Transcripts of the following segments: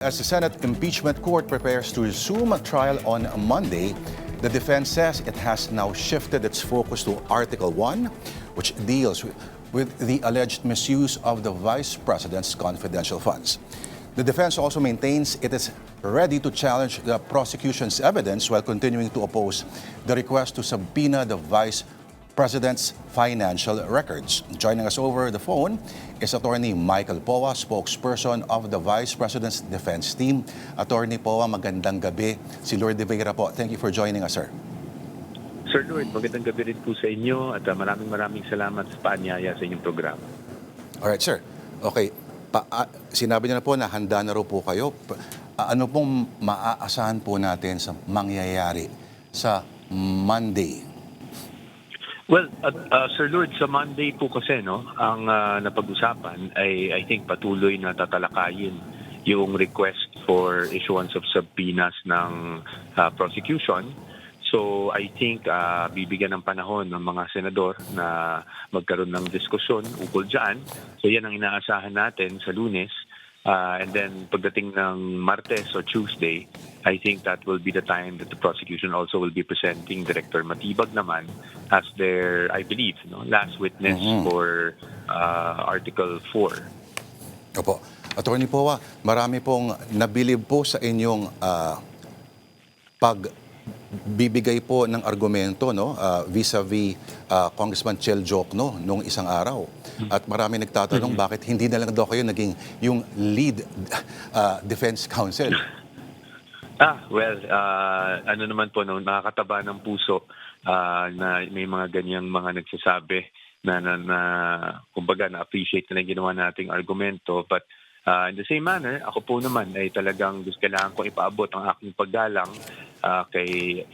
As the Senate impeachment court prepares to resume a trial on Monday, the defense says it has now shifted its focus to Article 1, which deals with the alleged misuse of the Vice President's confidential funds. The defense also maintains it is ready to challenge the prosecution's evidence while continuing to oppose the request to subpoena the Vice President's financial records. Joining us over the phone is Attorney Michael Poa, spokesperson of the Vice President's Defense Team. Attorney Poa, magandang gabi. Si Lourdes Vera po. Thank you for joining us, sir. Sir Lloyd, magandang gabi rin po sa inyo at maraming salamat sa paanyaya sa inyong programa. Alright, sir. Okay. Sinabi niyo na po na handa na rin po kayo. Ano pong maaasahan po natin sa mangyayari sa Monday? Well, Sir Lord, sa Monday po kasi ang napag-usapan ay I think patuloy na tatalakayin yung request for issuance of subpoenas ng prosecution. So I think bibigyan ng panahon ng mga senador na magkaroon ng diskusyon ukol dyan. So yan ang inaasahan natin sa Lunes. And then pagdating ng Martes or Tuesday, I think that will be the time that the prosecution also will be presenting Director Matibag naman as their, I believe, last witness for Article 4. Opo. Attorney Poa, marami pong nabilib po sa inyong pagbibigay po ng argumento vis-a-vis Congressman Chel Jokno noong isang araw. At marami nagtatanong bakit hindi na lang daw kayo naging yung lead defense counsel. Ano naman po, nakakataba ng puso na may mga ganyang mga nagsasabi na kumbaga na-appreciate na ginawa nating argumento. But in the same manner, ako po naman ay talagang kailangan ko ipaabot ang aking paggalang kay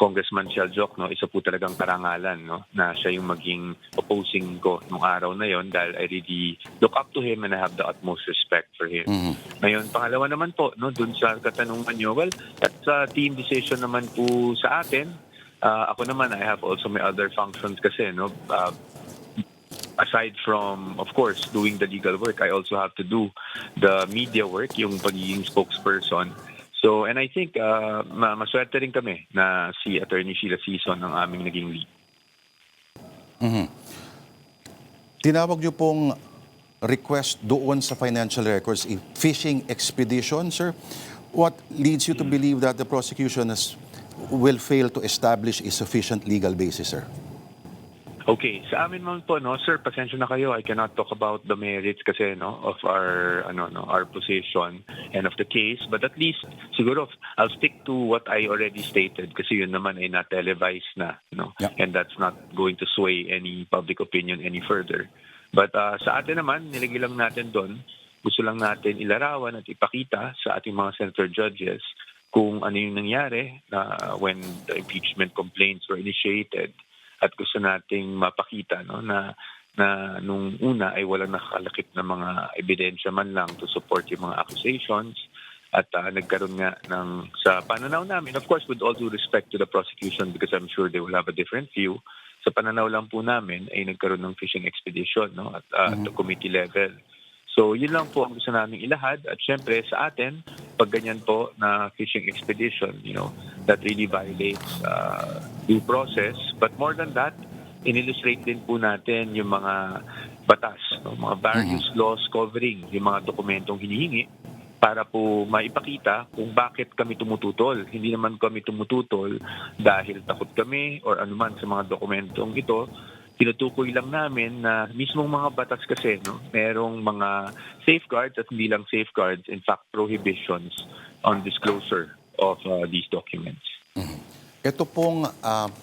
Congressman Chel Jokno. Isa po talagang karangalan na siya yung maging opposing ko nung araw na yon dahil I really look up to him and I have the utmost respect for him. Ngayon, pangalawa naman po, dun sa katanungan nyo, well, that's a team decision naman po sa atin. Ako naman, I have also my other functions kasi, aside from, of course, doing the legal work, I also have to do the media work, yung pagiging spokesperson. So, and I think maswerte rin kami na si Attorney Sheila Sison ang aming naging lead. Tinawag niyo pong request doon sa financial records, a fishing expedition, sir. What leads you to believe that the prosecution will fail to establish a sufficient legal basis, sir? Okay, sa amin man po, sir, pasensya na kayo. I cannot talk about the merits kasi of our our position and of the case, but at least siguro I'll stick to what I already stated kasi yun naman ay not televised na, Yeah. And that's not going to sway any public opinion any further. But sa atin naman, nilagay lang natin doon, gusto lang natin ilarawan at ipakita sa ating mga senator judges kung ano yung nangyari when the impeachment complaints were initiated. At gusto nating mapakita na nung una ay walang nakakalakip na mga ebidensya man lang to support yung mga accusations. At nagkaroon nga sa pananaw namin, of course with all due respect to the prosecution because I'm sure they will have a different view, sa pananaw lang po namin ay nagkaroon ng fishing expedition at the committee level. So yun lang po ang gusto namin ilahad at syempre sa atin, pag ganyan po na fishing expedition, that really violates due process. But more than that, in-illustrate din po natin yung mga batas, mga various laws covering yung mga dokumentong hinihingi para po maipakita kung bakit kami tumututol. Hindi naman kami tumututol dahil takot kami or anuman sa mga dokumentong ito. Tinutukoy lang namin na mismong mga batas kasi, merong mga safeguards at hindi lang safeguards, in fact, prohibitions on disclosure of these documents. Ito pong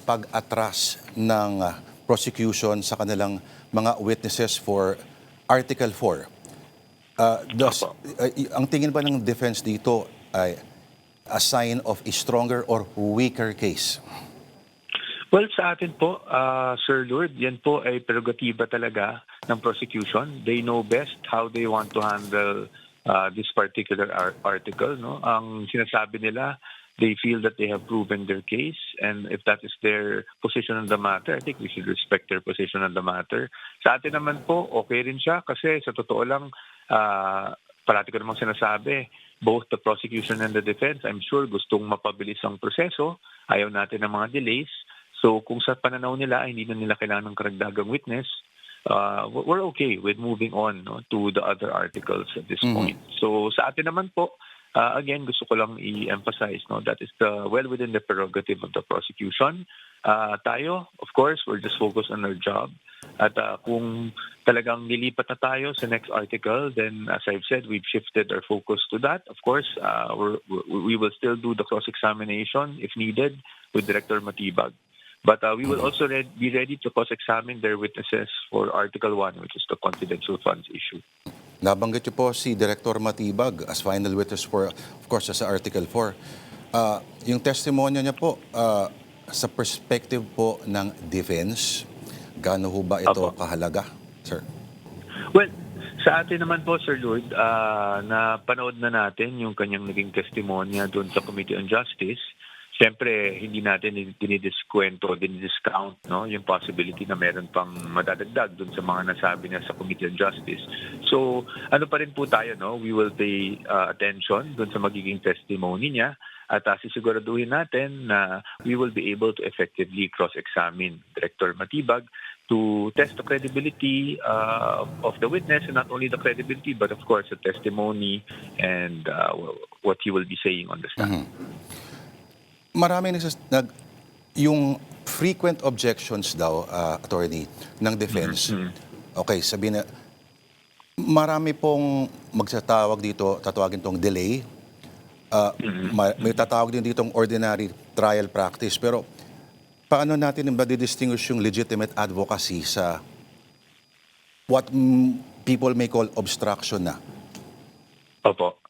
pag-atras ng prosecution sa kanilang mga witnesses for Article 4. Ang tingin ba ng defense dito ay a sign of a stronger or weaker case? Well, sa atin po, Sir Lord, yan po ay prerogatiba talaga ng prosecution. They know best how they want to handle this particular article. Ang sinasabi nila, they feel that they have proven their case, and if that is their position on the matter, I think we should respect their position on the matter. Sa atin naman po, okay rin siya kasi sa totoo lang, parati ko namang sinasabi, both the prosecution and the defense, I'm sure gustong mapabilis ang proseso. Ayaw natin ng mga delays. So kung sa pananaw nila ay hindi na nila kailangan ng karagdagang witness, we're okay with moving on, no, to the other articles at this point. So sa atin naman po, again, gusto ko lang i-emphasize, no, that is well within the prerogative of the prosecution. Tayo, of course, we're just focused on our job. At kung talagang lilipat na tayo sa next article, then as I've said, we've shifted our focus to that. Of course, we will still do the cross-examination if needed with Director Matibag. But we will also be ready to cross-examine their witnesses for Article 1, which is the confidential funds issue. Nabanggit niyo po si Director Matibag as final witness for, of course, sa Article 4. Yung testimonya niya po, sa perspective po ng defense, gaano ho ba ito kahalaga, sir? Well, sa atin naman po, Sir Lord, napanood na natin yung kanyang naging testimonya doon sa Committee on Justice. Siyempre, hindi natin dinidiscount, no, yung possibility na meron pang madadagdag dun sa mga nasabi niya sa Committee on Justice. So, ano pa rin po tayo, no? We will pay attention dun sa magiging testimony niya at sisiguraduhin natin na we will be able to effectively cross-examine Director Matibag to test the credibility of the witness, and not only the credibility, but of course the testimony and what he will be saying on the stand. Maraming yung frequent objections daw, attorney, ng defense. Okay, sabihin na, marami pong magtatawag dito, tatawagin tong delay. May tatawag din ditong ordinary trial practice. Pero paano natin ma-distinguish yung legitimate advocacy sa what people may call obstruction na? Opo.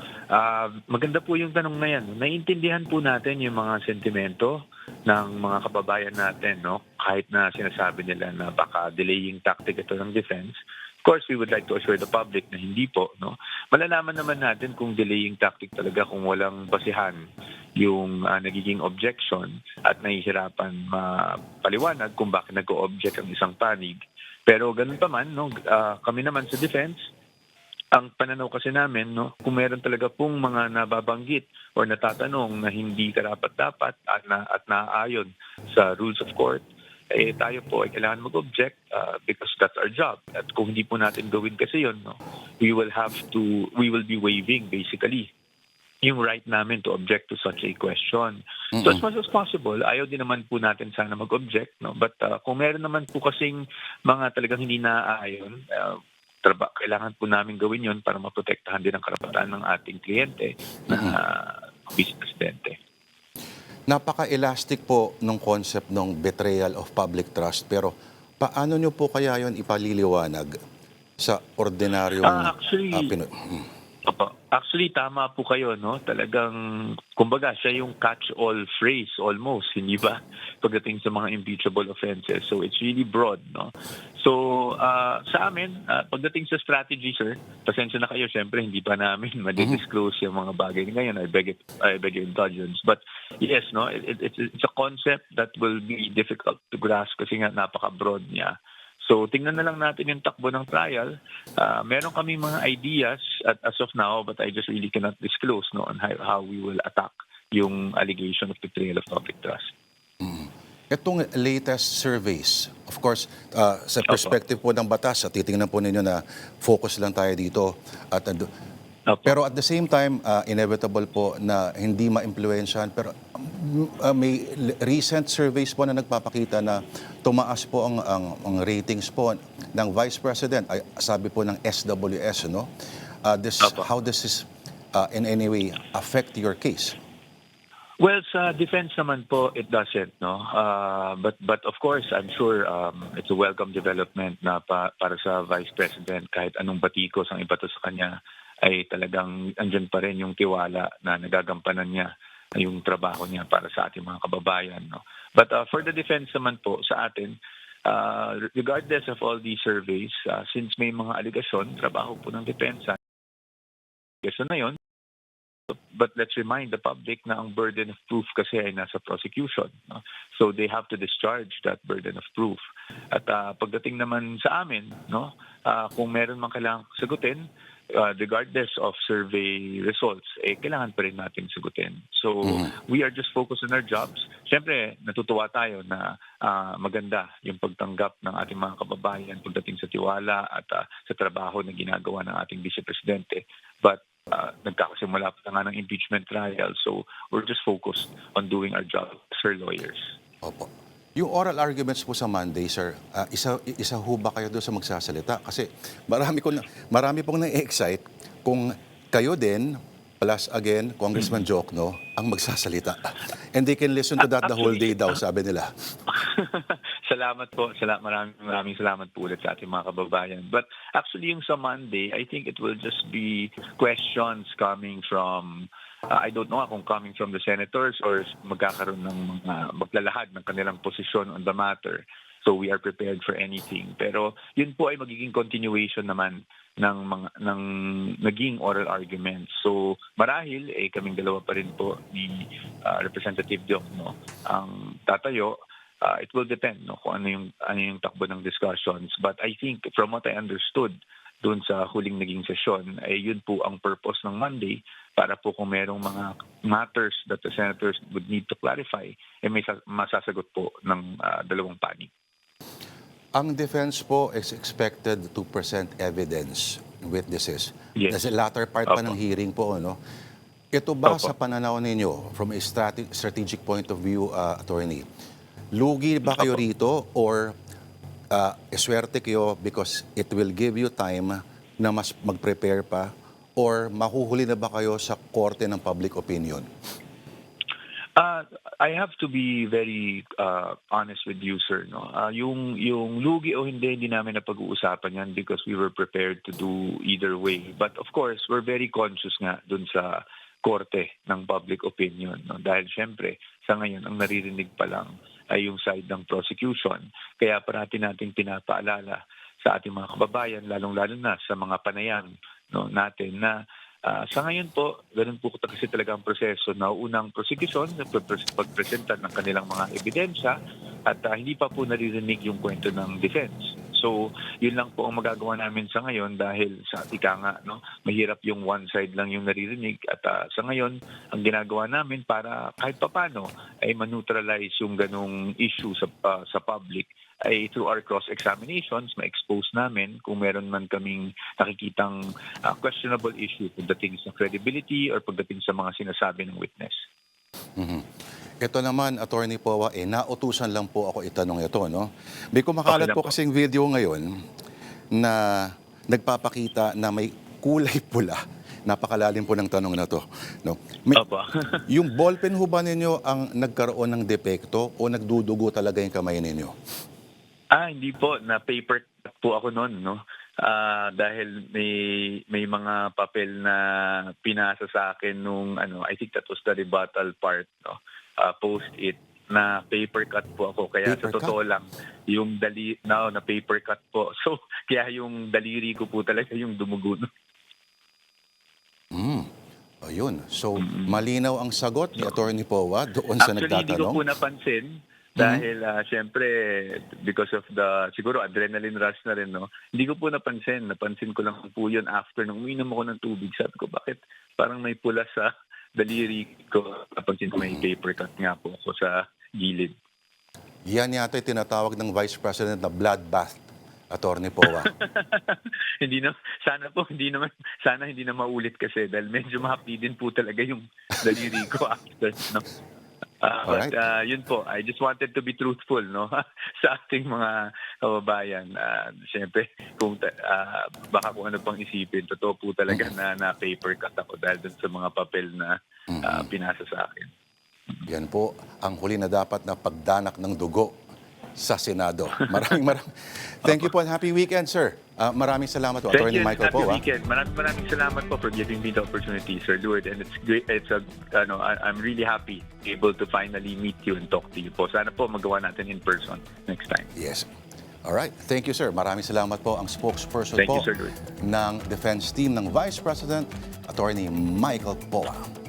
Maganda po yung tanong na yan. Naiintindihan po natin yung mga sentimento ng mga kababayan natin, no? Kahit na sinasabi nila na baka delaying tactic ito ng defense. Of course, we would like to assure the public na hindi po, no? Malalaman naman natin kung delaying tactic talaga kung walang basihan yung nagiging objection at nahihirapan mapaliwanag kung bakit nag-o-object ang isang panig. Pero ganun pa man, no? Kami naman sa defense, ang pananaw kasi namin, no, kung meron talaga pong mga nababanggit or natatanong na hindi karapat-dapat at naaayon sa rules of court, tayo po ay kailangan mag-object because that's our job. At kung hindi po natin gawin kasi yun, no, we will be waiving basically yung right namin to object to such a question. So as much as possible, ayaw din naman po natin sana mag-object, no, but kung meron naman po kasing mga talagang hindi naaayon, kailangan po namin gawin yon para maprotektahan din ang karapatan ng ating kliyente na Vice Presidente. Napaka-elastic po ng concept ng betrayal of public trust. Pero paano nyo po kaya yon ipaliliwanag sa ordinaryong Actually, tama po kayo, no? Talagang, kumbaga, siya yung catch-all phrase almost, hindi ba? Pagdating sa mga impeachable offenses. So, it's really broad, no? So, sa amin, pagdating sa strategy, sir, pasensya na kayo, syempre, hindi pa namin ma-disclose yung mga bagay ngayon. I beg your indulgence. But, yes, no? It's a concept that will be difficult to grasp kasi nga napaka-broad niya. So, tingnan na lang natin yung takbo ng trial. Meron kami mga ideas as of now, but I just really cannot disclose, no, on how we will attack yung allegation of betrayal of public trust. Itong latest surveys, of course, sa perspective po ng batas, titingnan po ninyo na focus lang tayo dito. Pero at the same time, inevitable po na hindi ma-impluensyahan. Pero may recent surveys po na nagpapakita na tumaas po ang ratings po ng Vice President. Ay, sabi po ng SWS, no? How does this in any way affect your case? Well, sa defense naman po, it doesn't, no? But of course, I'm sure it's a welcome development na para sa Vice President. Kahit anong batikos ang ibato sa kanya, ay talagang andyan pa rin yung tiwala na nagagampanan niya yung trabaho niya para sa ating mga kababayan, no? But for the defense naman po sa atin, regardless of all these surveys, since may mga aligasyon, trabaho po ng depensa, aligasyon na yun. But let's remind the public na ang burden of proof kasi ay nasa prosecution, no? So they have to discharge that burden of proof. At pagdating naman sa amin, no, kung meron man kailangang sagutin, regardless of survey results, kailangan pa rin natin sagutin. So, we are just focused on our jobs. Siyempre, natutuwa tayo na maganda yung pagtanggap ng ating mga kababayan pagdating sa tiwala at sa trabaho na ginagawa ng ating Vice Presidente. But nagkakasimula pa nga ng impeachment trial. So, we're just focused on doing our job as her lawyers. Opo. Yung oral arguments po sa Monday, sir, isa ho ba kayo doon sa magsasalita? Kasi marami pong na-excite kung kayo din, plus again, Congressman Jokno, ang magsasalita. And they can listen to that the whole day daw, sabi nila. Salamat po. Maraming salamat po ulit sa ating mga kababayan. But actually, yung sa Monday, I think it will just be questions coming from I don't know kung coming from the senators or magkakaroon ng mga maglalahad ng kanilang posisyon on the matter. So we are prepared for anything. Pero yun po ay magiging continuation naman ng naging oral arguments. So marahil kaming dalawa pa rin po ni Representative Diokno ang tatayo. It will depend kung ano yung takbo ng discussions. But I think from what I understood doon sa huling naging sesyon, yun po ang purpose ng Monday para po kung merong mga matters that the senators would need to clarify, may masasagot po ng dalawang panig. Ang defense po is expected to present evidence, witnesses. Yes. Sa latter part pa ng hearing po, no? Ito ba sa pananaw ninyo, from a strategic point of view, attorney, lugi ba kayo rito or swerte kayo because it will give you time na mas mag-prepare pa or mahuhuli na ba kayo sa korte ng public opinion? I have to be very honest with you, sir. No? Yung lugi o hindi namin napag-uusapan yan because we were prepared to do either way. But of course, we're very conscious nga dun sa korte ng public opinion. No? Dahil syempre, sa ngayon, ang naririnig pa lang ay yung side ng prosecution. Kaya parati nating pinapaalala sa ating mga kababayan, lalong-lalo na sa mga panayam natin na sa ngayon po, ganun po kasi talaga ang proseso na unang prosecution, pagpresenta ng kanilang mga ebidensya at hindi pa po naririnig yung kwento ng defense. So, yun lang po ang magagawa namin sa ngayon dahil sa ika nga, mahirap yung one side lang yung naririnig at sa ngayon, ang ginagawa namin para kahit papano ay maneutralize yung ganong issue sa public ay through our cross-examinations, ma-expose namin kung meron man kaming nakikitang questionable issue pagdating sa credibility or pagdating sa mga sinasabi ng witness. Ito naman, Attorney Powa, nautusan lang po ako itanong ito, no? May kumakalat po kasing video ngayon na nagpapakita na may kulay pula. Napakalalim po ng tanong na to. No? Yung ballpen ho ba ninyo ang nagkaroon ng depekto o nagdudugo talaga yung kamay ninyo? Hindi po. Na paper cut po ako noon, no? Dahil may mga papel na pinasa sa akin nung I think that was the rebuttal part, no? Post-it na paper cut po ako. Kaya sa totoo lang, yung na paper cut po. So, kaya yung daliri ko po talaga yung dumugo. Ayun. So, malinaw ang sagot ni Attorney Powa doon sa nagtatanong. Actually, hindi ko po napansin. Dahil, syempre, because of siguro, adrenaline rush na rin, no? Hindi ko po napansin. Napansin ko lang po yun after nung uminom ako ng tubig. Sabi ko, bakit parang may pula sa daliri ko? Napansin ko may paper cut nga po ako sa gilid. Yan yata yung tinatawag ng Vice President na bloodbath, Attorney Powa. Sana hindi na maulit kasi dahil medyo mahapdi din po talaga yung daliri ko after, no? But yun po, I just wanted to be truthful, no, sa ating mga kababayan. Siyempre, baka kung ano pang isipin, totoo po talaga na paper cut ako dahil dun sa mga papel na pinasa sa akin. Yan po ang huli na dapat na pagdanak ng dugo sa Senado. Maraming thank you po and happy weekend, sir. Maraming salamat po, Attorney Michael Powa. Happy weekend. Maraming salamat po for giving me the opportunity, Sir Duard. And it's great. I'm really happy able to finally meet you and talk to you po. Sana po magawa natin in person next time. Yes. All right. Thank you, sir. Maraming salamat po ang spokesperson Thank you, Sir Duard. ng defense team ng Vice President, Attorney Michael Powa.